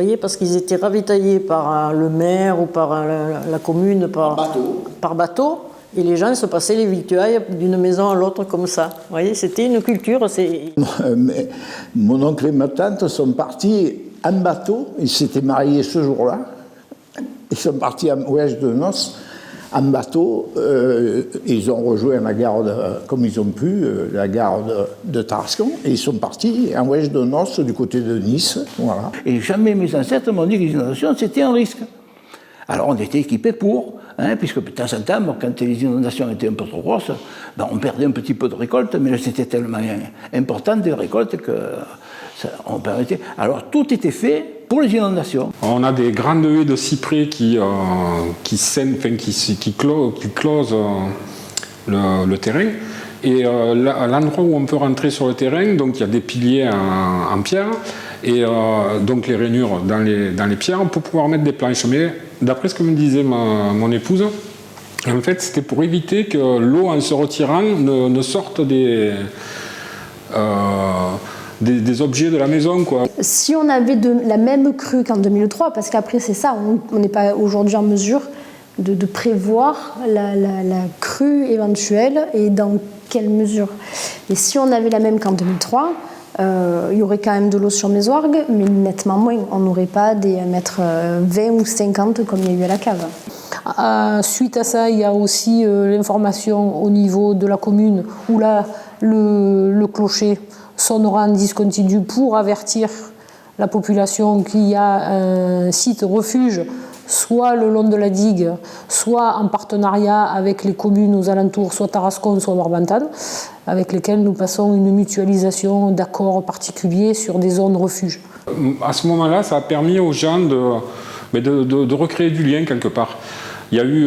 voyez, parce qu'ils étaient ravitaillés par le maire ou par la commune, par bateau. Et les gens se passaient les victuailles d'une maison à l'autre comme ça. Vous voyez, c'était une culture. Mais mon oncle et ma tante sont partis en bateau. Ils s'étaient mariés ce jour-là. Ils sont partis en voyage de noces en bateau. Ils ont rejoint la gare, comme ils ont pu, la gare de Tarascon. Et ils sont partis en voyage de noces du côté de Nice. Voilà. Et jamais mes ancêtres m'ont dit que les inondations, c'était un risque. Alors on était équipés pour, puisque de temps en temps, quand les inondations étaient un peu trop grosses, on perdait un petit peu de récolte, mais là c'était tellement important des récoltes que on permettait. Alors tout était fait pour les inondations. On a des grandes haies de cyprès qui closent le terrain. Et l'endroit où on peut rentrer sur le terrain, donc il y a des piliers en pierre, et donc les rainures dans les pierres pour pouvoir mettre des planches. Mais d'après ce que me disait mon épouse, en fait c'était pour éviter que l'eau en se retirant ne sorte des objets de la maison, quoi. Si on avait la même crue qu'en 2003, parce qu'après c'est ça, on n'est pas aujourd'hui en mesure de prévoir la crue éventuelle et dans quelle mesure. Et si on avait la même qu'en 2003, il y aurait quand même de l'eau sur Mésoargues, mais nettement moins. On n'aurait pas des mètres 20 ou 50 comme il y a eu à la cave. Suite à ça, il y a aussi l'information au niveau de la commune où là, le clocher sonnera en discontinu pour avertir la population qu'il y a un site refuge, soit le long de la digue, soit en partenariat avec les communes aux alentours, soit Tarascon, soit Morbantan, avec lesquelles nous passons une mutualisation d'accords particuliers sur des zones refuges. À ce moment-là, ça a permis aux gens de recréer du lien quelque part. Il y a eu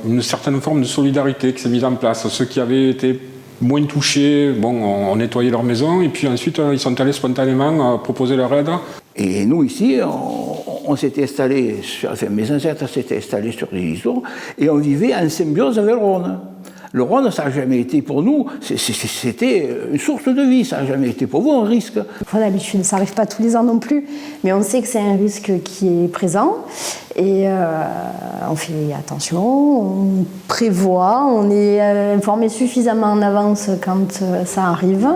une certaine forme de solidarité qui s'est mise en place. Ceux qui avaient été moins touchés, on nettoyait leur maison, et puis ensuite ils sont allés spontanément proposer leur aide. Et nous ici, on s'était installés, mes ancêtres s'étaient installés sur les islots, et on vivait en symbiose avec le Rhône. Le Rhône, ça n'a jamais été pour nous, c'était une source de vie, ça n'a jamais été pour vous un risque. D'habitude, ça n'arrive pas tous les ans non plus, mais on sait que c'est un risque qui est présent, et on fait attention, on prévoit, on est informé suffisamment en avance quand ça arrive,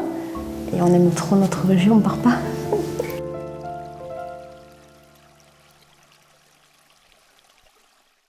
et on aime trop notre région, on ne part pas.